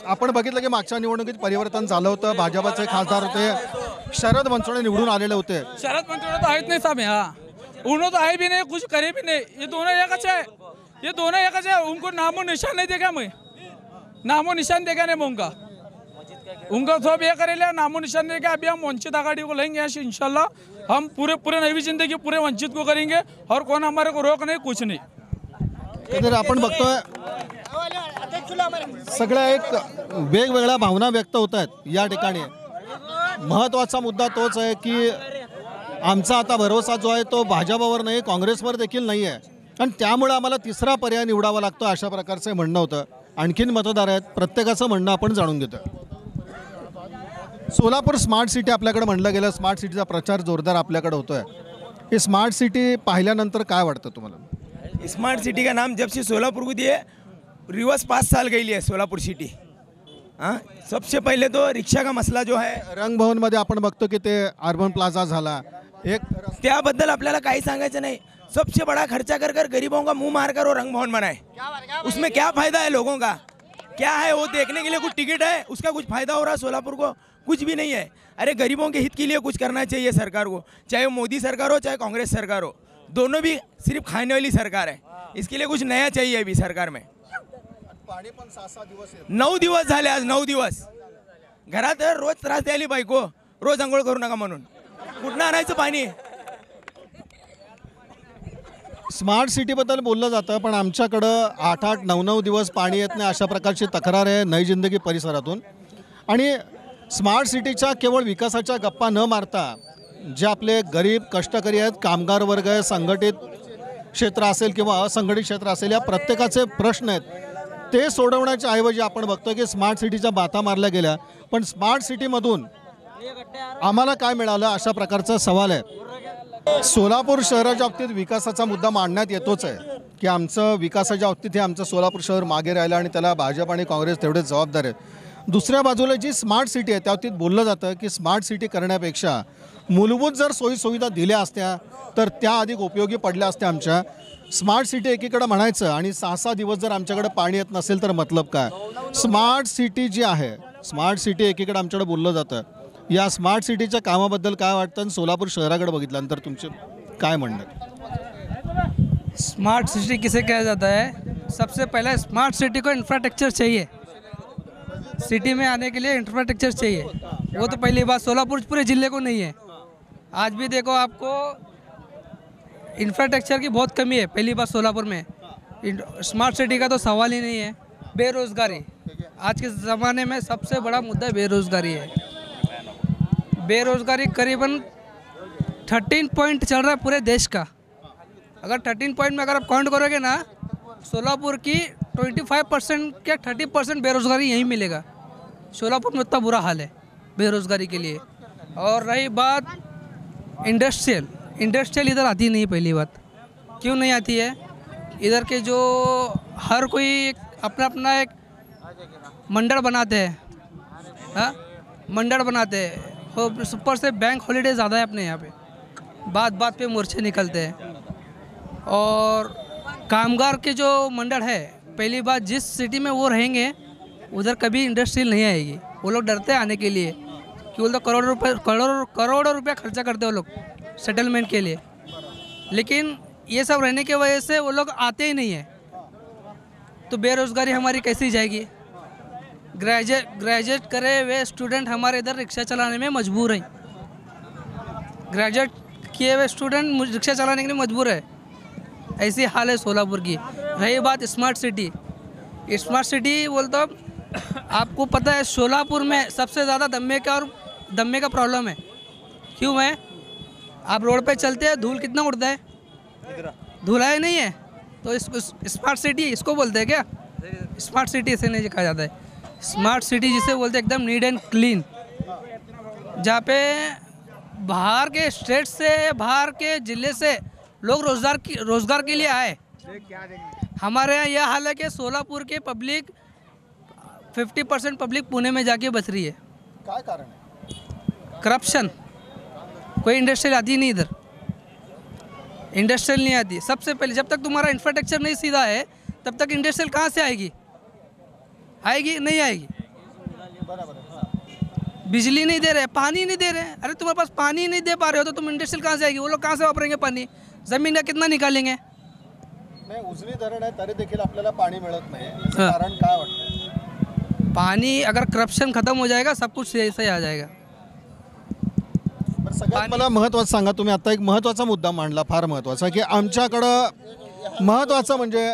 G: आपण बघितलं की मागच्या निवडणुकीत परिवर्तन झालं होतं. भाजपाचे खासदार होते, शरद बनसोडे निवडून आलेले होते.
M: शरद बनसोडे तो आहेत नाही साहब यहाँ, उन्होंने तो आए भी नहीं, कुछ करे भी नहीं. ये दोनों एक है. उनको नामो निशान नहीं देगा, मैं नामो निशान देगा नहीं मैं उनका सब ये करेगा, नामो निशान देगा. अभी हम वंचित आघाड़ी को लेंगे यहाँ से इंशाल्लाह. हम पूरे नवी जिंदगी पूरे वंचित को करेंगे और कौन हमारे को रोक नहीं, कुछ नहीं.
G: तर आपण बघतोय सगळ्या एक वेगवेगळ्या भावना व्यक्त होत आहेत या ठिकाणी. महत्त्वाचा मुद्दा तोच आहे की आमचा आता भरोसा जो आहे तो भाजपावर नाही, काँग्रेसवर देखील नाही आहे आणि त्यामुळे आम्हाला तिसरा पर्याय निवडावा लागतो, अशा प्रकारचं म्हणणं होतं. आणखीन मतदार आहेत, प्रत्येकाचं म्हणणं आपण जाणून घेतो. सोलापूर स्मार्ट सिटी आपल्याकडे म्हणलं गेलं, स्मार्ट सिटीचा प्रचार जोरदार आपल्याकडे होतोय. ही स्मार्ट सिटी पाहिल्यानंतर काय वाटतं तुम्हाला?
N: स्मार्ट सिटी का नाम जब से सोलापुर को दिए रिवर्स 5 साल गई है सोलापुर सिटी। हाँ, सबसे पहले तो रिक्षा का मसला जो है,
G: रंगभवनमध्ये आपण बघतो की ते अर्बन प्लाझा झाला एक,
N: त्याबद्दल आपल्याला काही सांगायचं नाही। सबसे बड़ा खर्चा कर कर गरीबों का मुंह मारकर वो रंग भवन बनाए, उसमें क्या फायदा है लोगों का? क्या है वो देखने के लिए कुछ टिकट है, उसका कुछ फायदा हो रहा है सोलापुर को? कुछ भी नहीं है। अरे गरीबों के हित के लिए कुछ करना चाहिए सरकार को, चाहे मोदी सरकार हो चाहे कांग्रेस सरकार हो, दोनों भी सिर्फ खाने वाली सरकार है। इसके लिए कुछ नया चाहिए अभी सरकार में। 9 दिवस झाले, आज 9 दिवस घरात रोज त्रास द्यायली बायको, रोज आंघोळ करू नका म्हणून। कुठनं आणायचं पाणी?
G: स्मार्ट सिटीबद्दल बोललं जातं, पण आमच्याकडं 8-8, 9-9 दिवस पाणी येत नाही अशा प्रकारची तक्रार आहे नई जिंदगी परिसरातून। आणि स्मार्ट सिटीच्या केवळ विकासाच्या गप्पा न मारता जे आपले गरीब कष्टकरी आहेत, कामगार वर्ग आहे, संघटित क्षेत्र असेल किंवा असंघटित क्षेत्र असेल, या प्रत्येकाचे प्रश्न आहेत ते सोडवण्याच्या ऐवजी आपण बघतो की स्मार्ट सिटीच्या बाता मारल्या गेल्या, पण स्मार्ट सिटीमधून आम्हाला काय मिळालं अशा प्रकारचा सवाल आहे। सोलापूर शहराच्या बाबतीत विकासाचा मुद्दा मांडण्यात येतोच आहे की आमचं विकासाच्या बाबतीत हे आमचं सोलापूर शहर मागे राहिलं आणि त्याला भाजप आणि काँग्रेस तेवढेच जबाबदार आहेत। दुसऱ्या बाजूला जी स्मार्ट सिटी आहे त्या बाबतीत बोललं जातं की स्मार्ट सिटी करण्यापेक्षा मूलभूत जर सोयीसुविधा दिल्या असत्या तर त्या अधिक उपयोगी पडल्या असत्या आमच्या। स्मार्ट सिटी एकीकडे म्हणायचं आणि 6-6 दिवस जर आमच्याकडे पाणी येत नसेल तर मतलब काय? स्मार्ट सिटी जी आहे, स्मार्ट सिटी एकीकडे आमच्याकडे बोललं जातं, या स्मार्ट सिटीच्या कामाबद्दल काय वाटतं आणि सोलापूर शहराकडे बघितल्यानंतर तुमचे काय म्हणणं आहे?
O: स्मार्ट सिटी किसे कहा जाता है? सबसे पहले स्मार्ट सिटी को इंफ्रास्ट्रक्चर चाहिए, सिटी में आने के लिए इंफ्रास्ट्रक्चर चाहिए। वो तो पहली बात सोलापुर पूरे ज़िले को नहीं है। आज भी देखो आपको इंफ्रास्ट्रक्चर की बहुत कमी है। पहली बात सोलापुर में स्मार्ट सिटी का तो सवाल ही नहीं है। बेरोज़गारी आज के ज़माने में सबसे बड़ा मुद्दा बेरोज़गारी है। बेरोज़गारी करीबन 13 पॉइंट चल रहा है पूरे देश का। अगर 13 पॉइंट में अगर आप काउंट करोगे ना, सोलापुर की 25% क्या 30% बेरोज़गारी यहीं मिलेगा। सोलापुर में इतना बुरा हाल है बेरोज़गारी के लिए। और रही बात इंडस्ट्रियल इधर आती नहीं। पहली बात क्यों नहीं आती है? इधर के जो हर कोई अपना अपना एक मंडल बनाते हैं, हाँ मंडल बनाते हैं। और ऊपर से बैंक हॉलीडे ज़्यादा है अपने यहाँ पे, बात बात पे मोर्चे निकलते हैं। और कामगार के जो मंडल है, पहली बात जिस सिटी में वो रहेंगे उधर कभी इंडस्ट्रियल नहीं आएगी। वो लोग डरते हैं आने के लिए कि वो लोग करोड़ों रुपया खर्चा करते हैं वो लोग सेटलमेंट के लिए। लेकिन ये सब रहने की वजह से वो लोग आते ही नहीं हैं। तो बेरोज़गारी हमारी कैसी जाएगी? ग्रेजुएट करे हुए स्टूडेंट हमारे इधर रिक्शा चलाने में मजबूर हैं। ग्रेजुएट किए हुए स्टूडेंट रिक्शा चलाने के लिए मजबूर है। ऐसी हाल है सोलापुर की। रही बात स्मार्ट सिटी, स्मार्ट सिटी बोलता आपको पता है सोलापुर में सबसे ज़्यादा दम्मे का प्रॉब्लम है। क्यों है? आप रोड पे चलते हैं, धूल कितना उड़ता है? धूल है नहीं है, तो इसको स्मार्ट सिटी इसको बोलते हैं क्या? स्मार्ट सिटी इसे नहीं कहा जाता है। स्मार्ट सिटी जिसे बोलते हैं एकदम नीट एंड क्लीन, जहाँ पे बाहर के स्टेट से, बाहर के ज़िले से लोग रोज़गार के लिए आए। हमारे यहाँ यह हाल है कि सोलापुर के पब्लिक 50% पब्लिक पुणे में जाके बस रही है।
G: क्या कारण है?
O: करप्शन। कोई इंडस्ट्रियल आती नहीं इधर, इंडस्ट्रियल नहीं आती। सबसे पहले जब तक तुम्हारा इंफ्रास्ट्रक्चर नहीं सीधा है तब तक इंडस्ट्रियल कहाँ से आएगी? आएगी नहीं आएगी। बिजली नहीं दे रहे, पानी नहीं दे रहे। अरे तुम्हारे पास पानी नहीं दे पा रहे हो तो तुम इंडस्ट्रियल कहाँ से आएगी? वो लोग कहाँ से वापरेंगे पानी? जमीन का कितना निकालेंगे?
G: नाही, उजनी धरण आहे तरी देखील आपल्याला पाणी मिळत नाही, याचं कारण काय वाटतं?
O: पानी अगर करप्शन खत्म हो जाएगा सब कुछ सही आ जाएगा।
G: सगळ्यात मला महत्त्वाचं सांगा, तुम्ही आता एक महत्त्वाचा मुद्दा मांडला, फार महत्त्वाचा, की आमच्याकडं महत्त्वाचं म्हणजे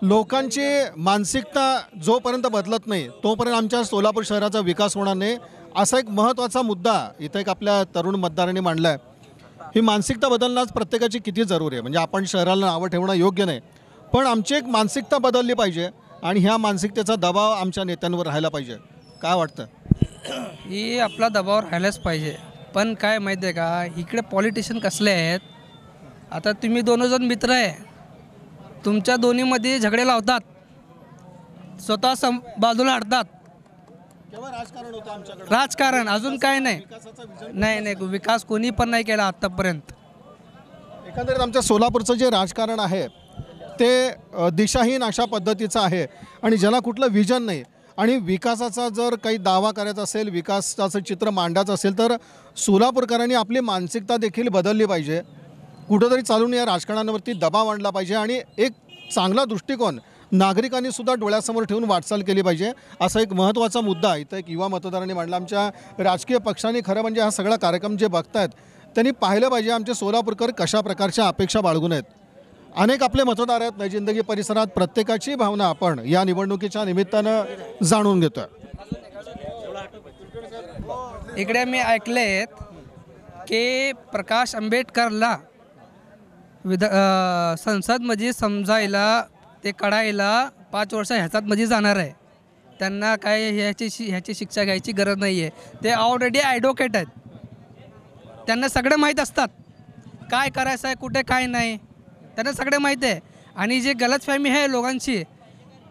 G: लोकांची मानसिकता जोपर्यंत बदलत नाही तोपर्यंत आमच्या सोलापूर शहराचा विकास होणार नाही, असा एक महत्त्वाचा मुद्दा इथं एक आपल्या तरुण मतदारांनी मांडला आहे। ही मानसिकता बदलणं प्रत्येकाची किती जरूरी आहे, म्हणजे आपण शहराला नावं ठेवणं योग्य नाही, पण आमची एक मानसिकता बदलली पाहिजे आणि ह्या मानसिकतेचा दबाव आमच्या नेत्यांवर राहायला पाहिजे। काय वाटतं?
O: ही आपला दबाव राहिलाच पाहिजे, पण काय माहिती आहे का, इकडे पॉलिटिशियन कसले आहेत, आता तुम्ही दोन जण मित्र आहे, तुमच्या दोन्हीमध्ये झगडे लावतात, स्वतः बाजूला हटतात.
G: राजकारण होतं आमच्याकडे.
O: राजकारण अजून काय नाही. नाही विकास कोणी पण नाही केला आत्तापर्यंत.
G: एकंदरीत आमच्या सोलापूरचं जे राजकारण आहे ते दिशाहीन अशा पद्धतीचं आहे आणि ज्याला कुठलं विजन नाही. आणि विकासाचा जर काही दावा करायचा असेल, विकासाचं चित्र मांडायचं असेल तर सोलापूरकरांनी आपली मानसिकता देखील बदलली पाहिजे. कुठंतरी चालून या राजकारणावरती दबाव आणला पाहिजे आणि एक चांगला दृष्टिकोन नागरिकांनी सुद्धा डोळ्यासमोर ठेवून वाटचाल केली पाहिजे. असा एक महत्त्वाचा मुद्दा इथं एक युवा मतदारांनी मांडला. आमच्या राजकीय पक्षांनी खरं म्हणजे हा सगळा कार्यक्रम जे बघतायत त्यांनी पाहिलं पाहिजे आमचे सोलापूरकर कशा प्रकारच्या अपेक्षा बाळगून आहेत. अनेक आपले मतदार आहेत नई जिंदगी परिसरात. प्रत्येकाची भावना आपण या निवडणुकीच्या निमित्तानं जाणून घेतोय.
O: इकडे मी ऐकलेत की प्रकाश आंबेडकरला संसदमध्ये समजायला ते कळायला 5 वर्ष ह्याच्यातमध्ये जाणार आहे. त्यांना काय ह्याची शिक्षा घ्यायची गरज नाही आहे. ते ऑलरेडी ॲडव्होकेट आहेत. त्यांना सगळं माहीत असतात काय करायचं आहे, कुठे काय नाही, त्यांना सगळं माहीत आहे. आणि जे गलतफहमी आहे लोकांची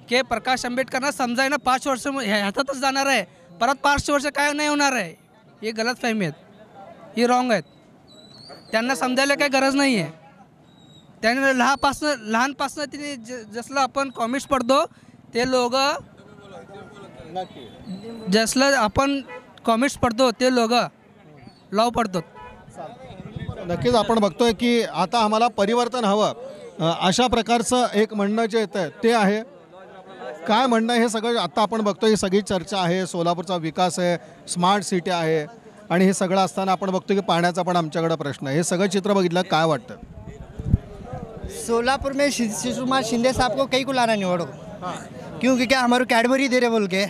O: की प्रकाश आंबेडकरना समजायला 5 वर्ष ह्याच्यातच जाणार आहे, परत 5 वर्ष काय नाही होणार आहे, हे गलतफहमी आहेत, ही रॉंग आहेत. त्यांना समजायला काही गरज नाही आहे. त्याने लहानपासनं तिने जसलं आपण कॉमिक्स पडतो ते लोक, जसलं आपण कॉमिक्स पडतो ते लोक लॉ पडतात.
G: नक्कीच आपण बघतोय की आता आम्हाला परिवर्तन हवं अशा प्रकारचं एक म्हणणं जे येतं ते आहे. काय म्हणणं हे सगळं आता आपण बघतोय, ही सगळी चर्चा आहे. सोलापूरचा विकास आहे, स्मार्ट सिटी आहे आणि हे सगळं असताना आपण बघतो की पाण्याचा पण आमच्याकडे प्रश्न आहे. हे सगळं चित्र बघितलं काय वाटतं?
P: सोलापुर में शिशिर कुमार शिंदे साहब को कई को लाना नहीं होड़ो, क्योंकि क्या हमारे कैडबरी दे रहे बोल के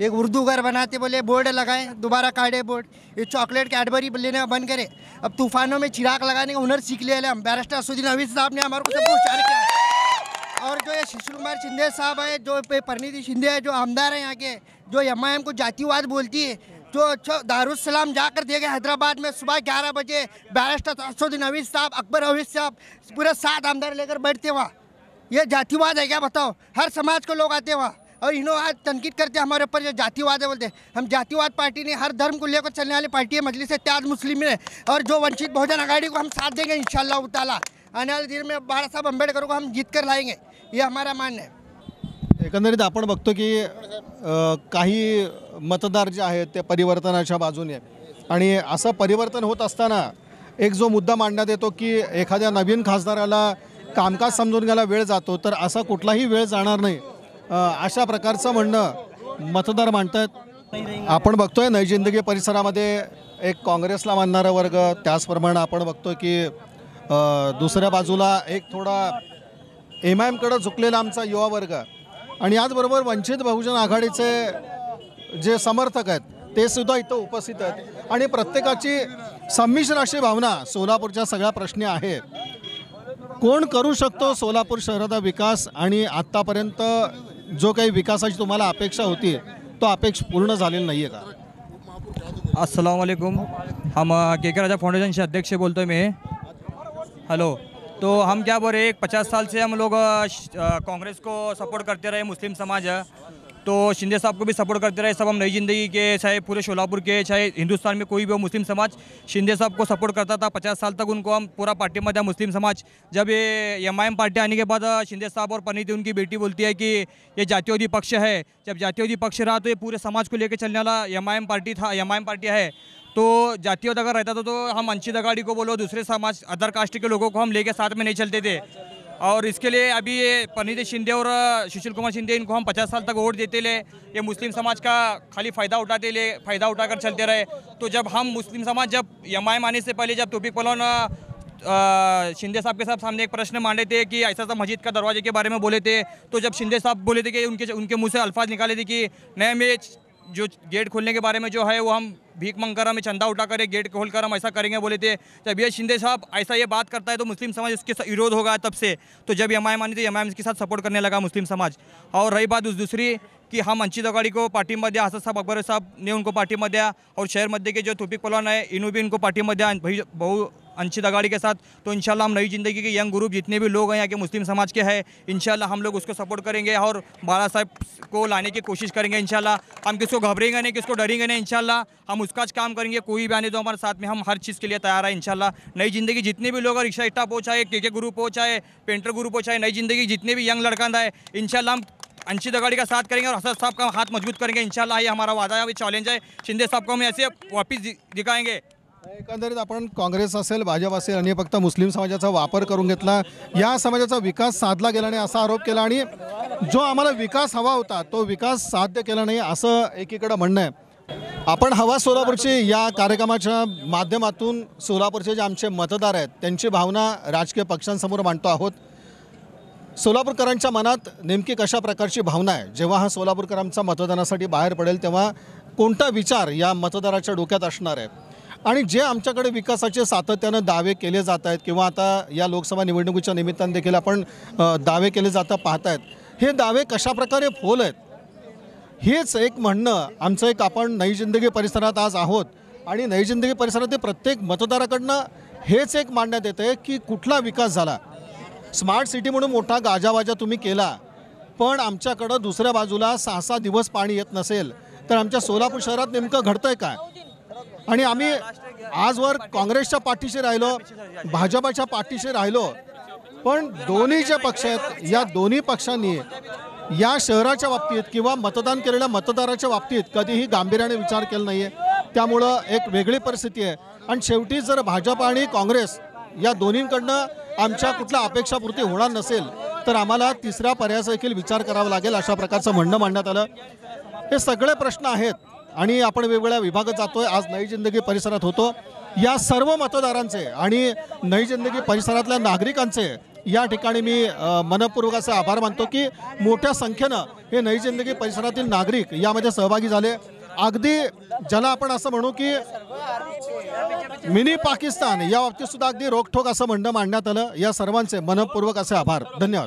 P: एक उर्दू घर बनाते बोले बोर्ड लगाए, दोबारा काटे बोर्ड. ये चॉकलेट कैडबरी लेने बंद करे. अब तूफानों में चिराग लगाने का हुनर सीख लिया हम. बैरिस्टर असुद्दीन अवीद साहब ने हमारे को सबको होशियार किया. और जो ये शिशिर कुमार शिंदे साहब है, जो परिणीति शिंदे है, जो आमदार है यहाँ के, जो MIM को जातिवाद बोलती है, जो दारुस्सलाम जाकर दिए गए हैदराबाद में सुबह 11 बजे बैरिस्टर असुद्दीन अवीद साहब, अकबर अवीद साहब पूरे 7 आमदार लेकर बैठते वहाँ. ये जातिवाद है क्या बताओ? हर समाज को लोग आते वहाँ और इन्हों आज तनकीद करते हमारे ऊपर, जो जातिवाद है बोलते. हम जातिवाद पार्टी नहीं, हर धर्म को लेकर चलने वाली पार्टी है मजलिस इत्तेहाद मुस्लिम है. और जो वंचित बहुजन आघाड़ी को हम साथ देंगे इंशाअल्लाह ताला. आने वाले दिन में बाबा साहब अम्बेडकर को हम जीत कर लाएंगे, ये हमारा मानना है.
G: एकंदरीत आपण बघतो की काही मतदार जे आहेत ते परिवर्तनाच्या बाजूने आणि असं परिवर्तन होत असताना एक जो मुद्दा मांडण्यात येतो की एखाद्या नवीन खासदाराला कामकाज समजून घ्यायला वेळ जातो, तर असा कुठलाही वेळ जाणार नाही अशा प्रकारचं म्हणणं मतदार मांडतात. आपण बघतोय नई जिंदगी परिसरामध्ये एक काँग्रेसला मानणारा वर्ग, त्याचप्रमाणे आपण बघतो की दुसऱ्या बाजूला एक थोडा MIMकडे झुकलेला आमचा युवा वर्ग आणि याचबरोबर वंचित बहुजन आघाडीचे जे समर्थक आहेत ते सुद्धा इथं उपस्थित आहेत आणि प्रत्येकाची संमिश्र अशी भावना सोलापूरच्या सगळ्या प्रश्नी आहे. कोण करू शकतो सोलापूर शहराचा विकास आणि आत्तापर्यंत जो काही विकासाची तुम्हाला अपेक्षा होती तो अपेक्षा पूर्ण झालेली नाही आहे का?
Q: अस्सलाम वालेकुम. हम KK राजा फाउंडेशन से अध्यक्ष बोलते हैं मैं. हेलो. तो हम क्या बोल रहे हैं, 50 साल से हम लोग कांग्रेस को सपोर्ट करते रहे, मुस्लिम समाज तो शिंदे साहब को भी सपोर्ट करते रहे. सब हम नई जिंदगी के, चाहे पूरे शोलापुर के, चाहे हिंदुस्तान में कोई भी हो, मुस्लिम समाज शिंदे साहब को सपोर्ट करता था. 50 साल तक उनको हम पूरा पार्टी में दिया मुस्लिम समाज. जब ये MIM पार्टी आने के बाद शिंदे साहब और परिणीति उनकी बेटी बोलती है कि ये जातीयवादी पक्ष है. जब जातीयवादी पक्ष रहा तो ये पूरे समाज को लेकर चलने वाला MIM पार्टी था, MIM पार्टी है. तो जातीयवाद अगर रहता था तो हम वंचित आघाड़ी को बोलो, दूसरे समाज अदर कास्ट के लोगों को हम लेके साथ में नहीं चलते थे. और इसके लिए अभी ये परिणीति शिंदे और सुशील कुमार शिंदे, इनको हम 50 साल तक वोट देते ले. ये मुस्लिम समाज का खाली फ़ायदा उठाते ले, फ़ायदा उठाकर चलते रहे. तो जब हम मुस्लिम समाज, जब MIM आने से पहले जब तौफीक पहलवान शिंदे साहब के साथ सामने एक प्रश्न मांडे थे कि ऐसा सा मस्जिद का दरवाजे के बारे में बोले थे, तो जब शिंदे साहब बोले थे कि उनके मुँह से अल्फाज निकाले थे कि नए में जो गेट खोलने के बारे में जो है वो हम भीख मंगकर हमें चंदा उठा कर गेट खोलकर हम ऐसा करेंगे बोले थे. जब ये शिंदे साहब ऐसा ये बात करता है तो मुस्लिम समाज उसके विरोध होगा तब से. तो जब MIM आनी थी, MIM के साथ सपोर्ट करने लगा मुस्लिम समाज. और रही बात दूसरी कि हम वंचित आघाड़ी को पार्टी में दिया, हसन साहब अकबर साहब ने उनको पार्टी में दिया. और शहर मध्य के जो तौफीक पहलवान है, इन्हों भी इनको पार्टी में दिया. अंशित अगाड़ी के साथ। तो इंशाल्लाह हम नई ज़िंदगी के यंग ग्रुप जितने भी लोग हैं यहाँ के मुस्लिम समाज के हैं, इंशाल्लाह हम लोग उसको सपोर्ट करेंगे और बाला साहब को लाने की कोशिश करेंगे। इंशाल्लाह हम किसको घबरेंगे नहीं, किसको डरेंगे नहीं। इंशाल्लाह हम उसका काम करेंगे, कोई भी आने दो हमारे साथ में, हम हर चीज़ के लिए तैयार है। इंशाल्लाह नई ज़िंदगी जितने भी लोग हैं, रिक्शा स्टाफ हो चाहे के ग्रुप हो चाहे पेंटर ग्रुप हो चाहे नई ज़िंदगी जितने भी यंग लड़का है, इंशाल्लाह हम अंशित अगाड़ी का साथ करेंगे और हसन साहब का हाथ मजबूत करेंगे। इंशाल्लाह ये हमारा वादा है, ये चॅलेंज आहे। शिंदे साहब को हम ऐसे वापस दिखाएंगे।
G: एकंदरीत आपण काँग्रेस असेल भाजप असेल आणि फक्त मुस्लिम समाजाचा वापर करून घेतला, या समाजाचा विकास साधला गेला नाही असा आरोप केला आणि जो आम्हाला विकास हवा होता तो विकास साध्य केला नाही असं एकीकडे म्हणणं आहे। आपण हवा सोलापूरची या कार्यक्रमाच्या माध्यमातून सोलापूरचे जे आमचे मतदार आहेत त्यांची भावना राजकीय पक्षांसमोर मांडतो आहोत। सोलापूरकरांच्या मनात नेमकी कशा प्रकारची भावना आहे, जेव्हा हा सोलापूरकरांचा मतदानासाठी बाहेर पडेल तेव्हा कोणता विचार या मतदाराच्या डोक्यात असणार आहे आणि जे आमच्याकडे विकासाचे सातत्यानं दावे केले जात आहेत किंवा आता या लोकसभा निवडणुकीच्या निमित्तानं देखील आपण दावे केले जाता पाहतायत, हे दावे कशाप्रकारे फोल आहेत हेच एक म्हणणं आमचं एक आपण नई जिंदगी परिसरात आज आहोत आणि नई जिंदगी परिसरातील प्रत्येक मतदाराकडनं हेच एक मांडण्यात येतं की कुठला विकास झाला। स्मार्ट सिटी म्हणून मोठा गाजावाजा तुम्ही केला, पण आमच्याकडं दुसऱ्या बाजूला 6-6 दिवस पाणी येत नसेल तर आमच्या सोलापूर शहरात नेमकं घडतंय काय? आणि आम्ही आजवर काँग्रेसच्या पाठीशी राहिलो, भाजपच्या पाठीशी राहिलो, पण दोन्ही जे पक्ष आहेत या दोन्ही पक्षांनी या शहराच्या बाबतीत किंवा मतदान केलेल्या मतदाराच्या बाबतीत कधीही गांभीर्याने विचार केला नाही आहे। त्यामुळं एक वेगळी परिस्थिती आहे आणि शेवटी जर भाजप आणि काँग्रेस या दोन्हींकडनं आमच्या कुठल्या अपेक्षापूर्ती होणार नसेल तर आम्हाला तिसऱ्या पर्यायाचा देखील विचार करावा लागेल, अशा प्रकारचं म्हणणं मांडण्यात आलं। हे सगळे प्रश्न आहेत आणि आपण वेगवेगळ्या विभागात जातोय। आज नई जिंदगी परिसरात होतो, या सर्व मतदारांचे आणि नई जिंदगी परिसरातल्या नागरिकांचे या ठिकाणी मी मनपूर्वक असे आभार मानतो की मोठ्या संख्येनं हे नई जिंदगी परिसरातील नागरिक यामध्ये सहभागी झाले। अगदी ज्याला आपण असं म्हणू की मिनी पाकिस्तान या बाबतीत सुद्धा अगदी रोखठोक असं म्हणणं मांडण्यात आलं। या सर्वांचे मनपूर्वक असे आभार, धन्यवाद।